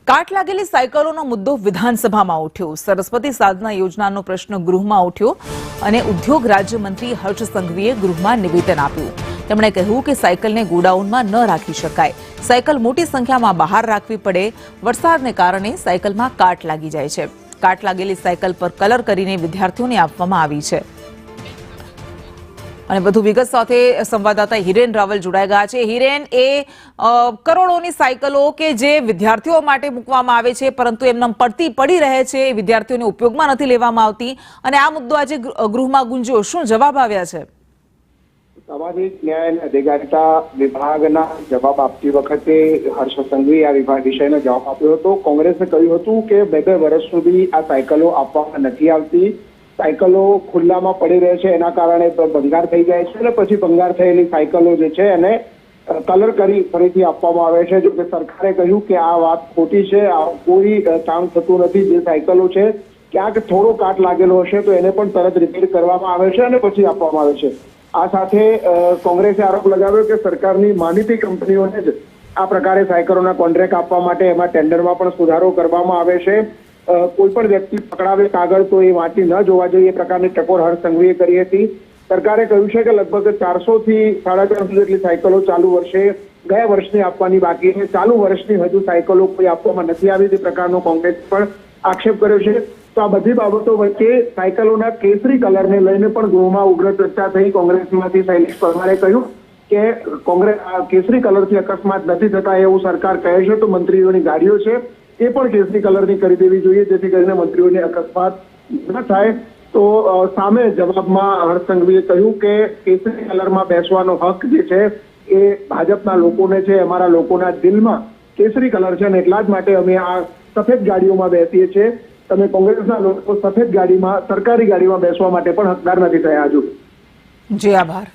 કાટ લાગેલી સાયકલોનો મુદ્દો વિધાનસભામાં ઉઠ્યો। સરસ્વતી સાધના યોજનાનો પ્રશ્ન ગૃહમાં ઉઠ્યો અને ઉદ્યોગ રાજ્યમંત્રી હર્ષ સંઘવીએ ગૃહમાં નિવેદન આપ્યું। તેમણે કહ્યું કે સાયકલને ગોડાઉનમાં ન રાખી શકાય, સાયકલ મોટી સંખ્યામાં બહાર રાખવી પડે। વરસાદને કારણે સાયકલમાં કાટ લાગી જાય છે। કાટ લાગેલી સાયકલ પર કલર કરીને વિદ્યાર્થીઓને આપવામાં આવી છે। અને વધુ વિગત સાથે સંવાદદાતા હિરેન રાવલ જોડાઈ ગયા છે। હિરેન, એ કરોડોની સાયકલો કે જે વિદ્યાર્થીઓ માટે મૂકવામાં આવે છે પરંતુ એમને પડી રહે છે, એ વિદ્યાર્થીઓને ઉપયોગમાં નથી લેવામાં આવતી અને આ મુદ્દો આજે ગૃહમાં ગુંજ્યો। શું જવાબ આવ્યા છે? સામાજિક ન્યાય અને અધિકારીતા વિભાગના જવાબ આપતી વખતે હર્ષ સંઘવીએ આ વિષયનો જવાબ આપ્યો હતો। કોંગ્રેસે કહ્યું હતું કે 2 વર્ષ સુધી આ સાયકલો આપવામાં નથી આવતી। સાયકલો ખુલ્લામાં પડી રહે છે, એના કારણે ભંગાર થઈ જાય છે અને પછી ભંગાર થયેલી સાયકલો જે છે એને કલર કરી ફરીથી આપવામાં આવે છે। જો કે સરકારે કહ્યું કે આ વાત ખોટી છે, આ કોઈ કામ થતું નથી। જે સાયકલો છે ક્યાંક થોડો કાટ લાગેલો હશે તો એને પણ તરત રિપેર કરવામાં આવે છે અને પછી આપવામાં આવે છે। આ સાથે કોંગ્રેસે આરોપ લગાવ્યો કે સરકારની માનીતી કંપનીઓને જ આ પ્રકારે સાયકલોના કોન્ટ્રાક્ટ આપવા માટે એમાં ટેન્ડરમાં પણ સુધારો કરવામાં આવે છે। કોઈ પણ વ્યક્તિ પકડાવે કાગળ તો એ વાંચી ન જોવા જોઈએ, એ પ્રકારની ટકોર હર્ષ સંઘવીએ કરી હતી। સરકારે કહ્યું છે કે લગભગ 400 થી 450 જેટલી સાયકલો ચાલુ વર્ષે ગયા વર્ષની આપવાની બાકી છે। ચાલુ વર્ષની હજુ સાયકલો કોઈ આપવામાં નથી આવી, તે પ્રકારનો કોંગ્રેસ પણ આક્ષેપ કર્યો છે। તો આ બધી બાબતો વચ્ચે સાયકલોના કેસરી કલરને લઈને પણ ગૃહમાં ઉગ્ર ચર્ચા થઈ। કોંગ્રેસમાંથી શૈલેષ પરમારે કહ્યું કે કોંગ્રેસ કેસરી કલરથી અકસ્માત નથી થતા એવું સરકાર કહે છે, તો મંત્રીઓની ગાડીઓ છે એ પણ કેસરી કલરની કરી દેવી જોઈએ જેથી કરીને મંત્રીઓને અકસ્માત ન થાય। તો સામે જવાબમાં હર્ષ સંઘવીએ કહ્યું કે કેસરી કલરમાં બેસવાનો હક જે છે એ ભાજપના લોકોને છે, અમારા લોકોના દિલમાં કેસરી કલર છે અને એટલા જ માટે અમે આ સફેદ ગાડીઓમાં બેસીએ છીએ। તમે કોંગ્રેસના લોકો સફેદ ગાડીમાં, સરકારી ગાડીમાં બેસવા માટે પણ હકદાર નથી થયા હજુ। જી આભાર।